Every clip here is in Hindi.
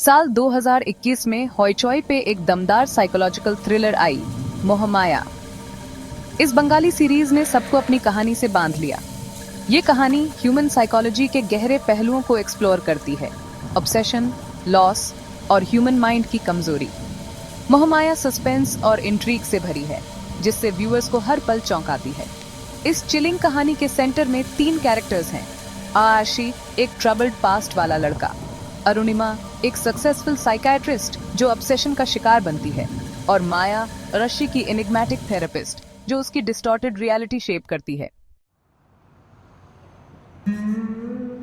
साल 2021 में हॉइचॉय पे एक दमदार साइकोलॉजिकल थ्रिलर आई, मोहमाया। इस बंगाली सीरीज ने सबको अपनी कहानी से बांध लिया। ये कहानी ह्यूमन साइकोलॉजी के गहरे पहलुओं को एक्सप्लोर करती है, ऑब्सेशन, लॉस और ह्यूमन माइंड की कमजोरी। मोहमाया सस्पेंस और इंट्रीग से भरी है, जिससे व्यूअर्स को हर पल चौंकाती है। इस चिलिंग कहानी के सेंटर में 3 कैरेक्टर्स हैं। आशी, एक ट्रबल्ड पास्ट वाला लड़का, अरुणिमा, एक सक्सेसफुल साइकियाट्रिस्ट जो ऑब्सेशन का शिकार बनती है, और माया, रशी की एनिग्मेटिक थेरेपिस्ट जो उसकी डिस्टॉर्टेड रियलिटी शेप करती है।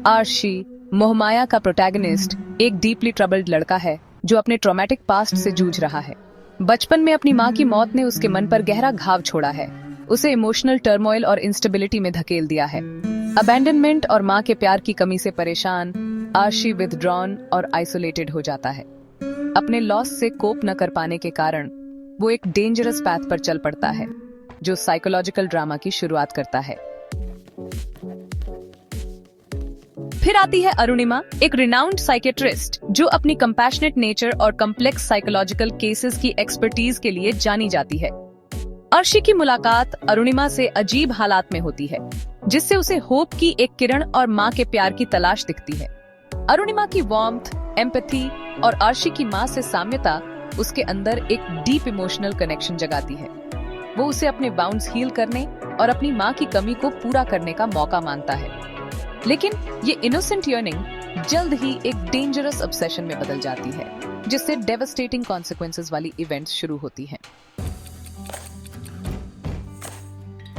आशी, मोहमाया का प्रोटैगनिस्ट, एक डीपली ट्रबल्ड लड़का है जो अपने ट्रॉमेटिक पास्ट से जूझ रहा है। बचपन में अपनी मां की मौत ने उसके मन पर गहरा घाव छोड़ा है, उसे इमोशनल टर्मोइल और इंस्टेबिलिटी में धकेल दिया है। अबैंडनमेंट और मां के प्यार की कमी से परेशान आशी विथड्रॉन और आइसोलेटेड हो जाता है। अपने लॉस से कोप न कर पाने के कारण वो एक डेंजरस पैथ पर चल पड़ता है, जो साइकोलॉजिकल ड्रामा की शुरुआत करता है। फिर आती है अरुणिमा, एक रिनाउंड साइकियाट्रिस्ट जो अपनी कंपैशनेट नेचर और कॉम्प्लेक्स साइकोलॉजिकल केसेस की एक्सपर्टीज के लिए जानी जाती है। अर्शी की मुलाकात अरुणिमा से अजीब हालात में होती है, जिससे उसे होप की एक किरण और मां के प्यार की तलाश दिखती है। अरुणिमा की वार्मथ, एम्पैथी और अर्शी की मां से साम्यता उसके अंदर एक डीप इमोशनल कनेक्शन जगाती है। वो उसे अपने बाउंड्स हील करने और अपनी मां की कमी को पूरा करने का मौका मानता है। लेकिन ये इनोसेंट यर्निंग जल्द ही एक डेंजरस ऑब्सेशन में बदल जाती है, जिससे डेवास्टेटिंग कॉन्सिक्वेंसेस वाली इवेंट्स शुरू होती हैं।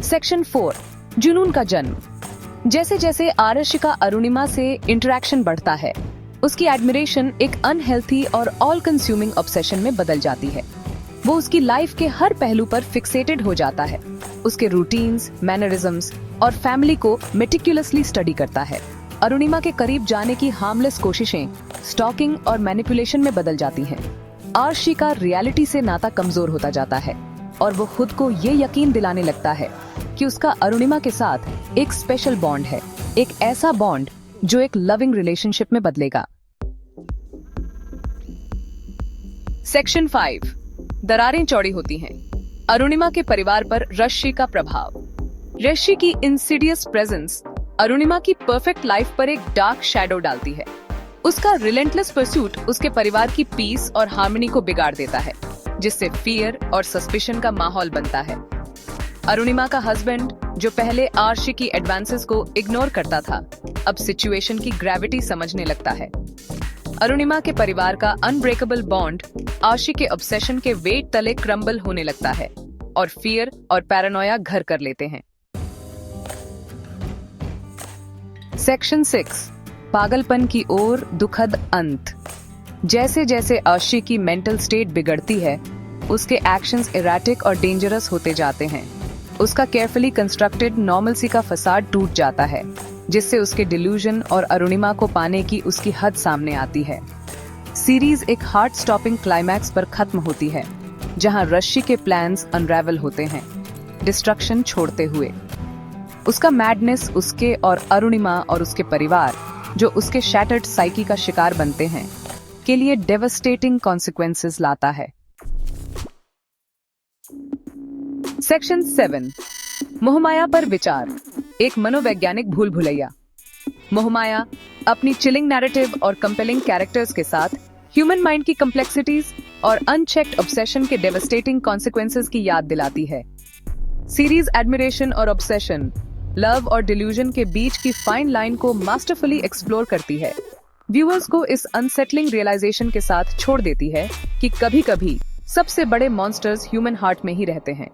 सेक्शन 4, जुनून का जन्म। जैसे जैसे आरशी का अरुणिमा से इंटरेक्शन बढ़ता है, उसकी एडमिरेशन एक अनहेल्थी और ऑल कंज्यूमिंग ऑब्सेशन में बदल जाती है। वो उसकी लाइफ के हर पहलू पर फिक्सेटेड हो जाता है, उसके रूटीन्स, मैनरिज्म्स और फैमिली को मेटिकुलसली स्टडी करता है। अरुणिमा के करीब जाने की हार्मलेस कोशिशें स्टॉकिंग और मैनिपुलेशन में बदल जाती हैं। आरशी का रियलिटी से नाता कमजोर होता जाता है और वो खुद को ये यकीन दिलाने लगता है कि उसका अरुणिमा के साथ एक स्पेशल बॉन्ड है, एक ऐसा बॉन्ड जो एक लविंग रिलेशनशिप में बदलेगा। सेक्शन 5, दरारें चौड़ी होती हैं। अरुणिमा के परिवार पर रशी का प्रभाव। रशी की इंसिडियस प्रेजेंस अरुणिमा की परफेक्ट लाइफ पर एक डार्क शैडो डालती है। उसका रिलेंटलेस परस्यूट उसके परिवार की पीस और हार्मनी को बिगाड़ देता है, जिससे फियर और सस्पिशन का माहौल बनता है। अरुणिमा का हस्बैंड, जो पहले आरशी की एडवांसेस को इग्नोर करता था, अब सिचुएशन की ग्रेविटी समझने लगता है। अरुणिमा के परिवार का अनब्रेकेबल बॉन्ड आरशी के ऑब्सेशन के वेट तले क्रम्बल होने लगता है और फियर और पैरानोया घर कर लेते हैं। सेक्शन 6, पागलपन की ओर दुखद अंत। जैसे जैसे आरशी की मेंटल स्टेट बिगड़ती है, उसके एक्शंस इरेटिक और डेंजरस होते जाते हैं। उसका केयरफुली कंस्ट्रक्टेड नॉर्मलसी का फसाद टूट जाता है, जिससे उसके डिल्यूजन और अरुणिमा को पाने की उसकी हद सामने आती है। सीरीज एक हार्ट स्टॉपिंग क्लाइमैक्स पर खत्म होती है, जहां रशी के प्लान्स अनरेवल होते हैं, डिस्ट्रक्शन छोड़ते हुए। उसका मैडनेस उसके और अरुणिमा और उसके परिवार, जो उसके शैटर्ड साइकी का शिकार बनते हैं, के लिए डेवास्टेटिंग कॉन्सिक्वेंसेस लाता है। सेक्शन 7, मोहमाया पर विचार। एक मनोवैज्ञानिक भूल भुलैया। मोहमाया अपनी चिलिंग नैरेटिव और कंपेलिंग कैरेक्टर्स के साथ ह्यूमन माइंड की कॉम्प्लेक्सिटीज और अनचेक्ड ऑब्सेशन के डेवास्टेटिंग कॉन्सिक्वेंसेस की याद दिलाती है। सीरीज एडमिरेशन और ऑब्सेशन, लव और डिल्यूजन के बीच की फाइन लाइन को मास्टरफुली एक्सप्लोर करती है। व्यूअर्स को इस अनसेटलिंग रियलाइजेशन के साथ छोड़ देती है कि कभी-कभी सबसे बड़े मॉन्स्टर्स ह्यूमन हार्ट में ही रहते हैं।